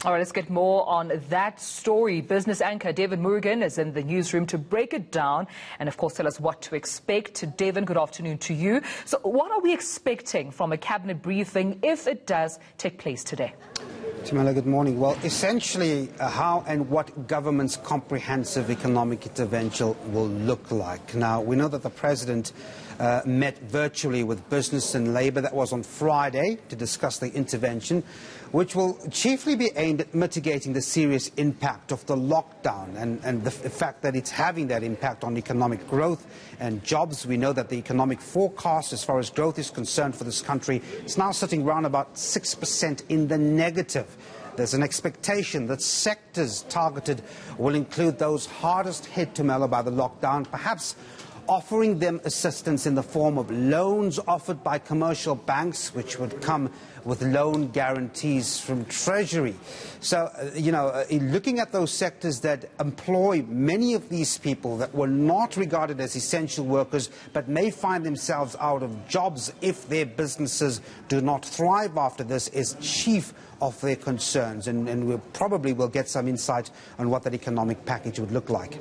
All right, let's get more on that story. Business anchor Devin Murugan is in the newsroom to break it down and, of course, tell us what to expect. Devin, good afternoon to you. So what are we expecting from a cabinet briefing if it does take place today? Tamela, good morning. Well, essentially, how and what government's comprehensive economic intervention will look like. Now, we know that the President met virtually with business and labour. That was on Friday to discuss the intervention, which will chiefly be aimed at mitigating the serious impact of the lockdown and the fact that it's having that impact on economic growth and jobs. We know that the economic forecast as far as growth is concerned for this country is now sitting around about 6% in the negative. There's an expectation that sectors targeted will include those hardest hit, Tamela, by the lockdown, perhaps offering them assistance in the form of loans offered by commercial banks, which would come with loan guarantees from Treasury. So, looking at those sectors that employ many of these people that were not regarded as essential workers but may find themselves out of jobs if their businesses do not thrive after this is chief of their concerns. And we probably will get some insight on what that economic package would look like.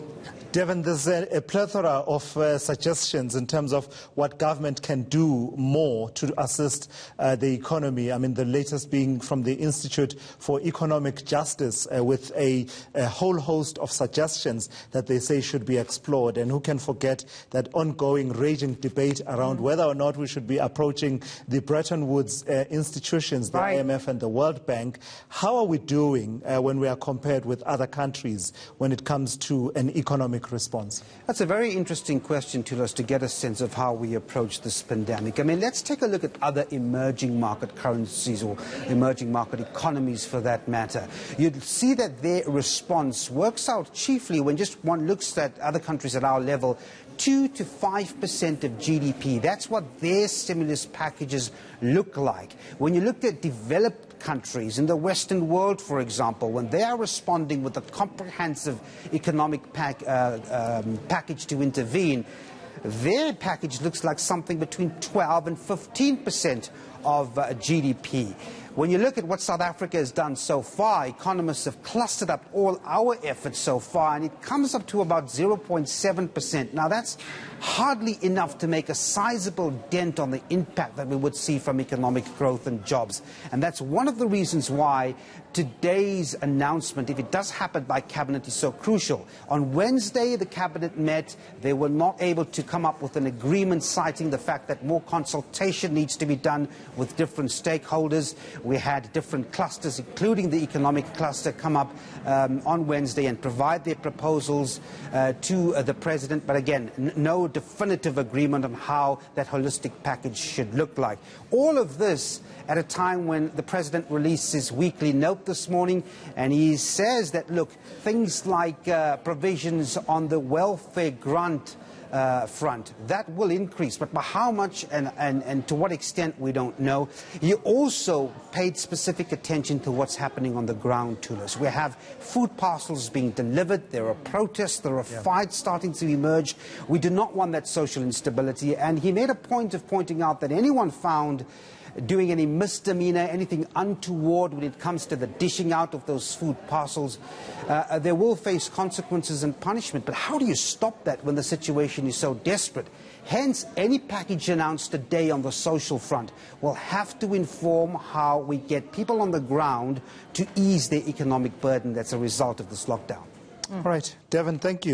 Devin, there's a plethora of suggestions in terms of what government can do more to assist the economy. I mean, the latest being from the Institute for Economic Justice with a whole host of suggestions that they say should be explored. And who can forget that ongoing raging debate around whether or not we should be approaching the Bretton Woods institutions, the IMF and the World Bank. How are we doing when we are compared with other countries when it comes to an economic response? That's a very interesting question to us to get a sense of how we approach this pandemic. I mean, let's take a look at other emerging market currencies or emerging market economies for that matter. You'd see that their response works out chiefly when just one looks at other countries at our level, 2 to 5% of GDP. That's what their stimulus packages look like. When you look at developed countries in the Western world, for example, when they are responding with a comprehensive economic package to intervene, their package looks like something between 12 and 15% of GDP. When you look at what South Africa has done so far, economists have clustered up all our efforts so far, and it comes up to about 0.7%. Now, that's hardly enough to make a sizable dent on the impact that we would see from economic growth and jobs. And that's one of the reasons why today's announcement, if it does happen by Cabinet, is so crucial. On Wednesday, the Cabinet met. They were not able to come up with an agreement citing the fact that more consultation needs to be done with different stakeholders. We had different clusters, including the economic cluster, come up on Wednesday and provide their proposals to the President. But again, no definitive agreement on how that holistic package should look like. All of this at a time when the President released his weekly note this morning, and he says that, look, things like provisions on the welfare grant front, that will increase, but by how much and to what extent we don't know. He also paid specific attention to what's happening on the ground to us. We have food parcels being delivered, there are protests, there are fights starting to emerge. We do not want that social instability, and he made a point of pointing out that anyone found doing any misdemeanor, anything untoward when it comes to the dishing out of those food parcels, they will face consequences and punishment. But how do you stop that when the situation is so desperate? Hence, any package announced today on the social front will have to inform how we get people on the ground to ease their economic burden that's a result of this lockdown. All right, Devin, thank you.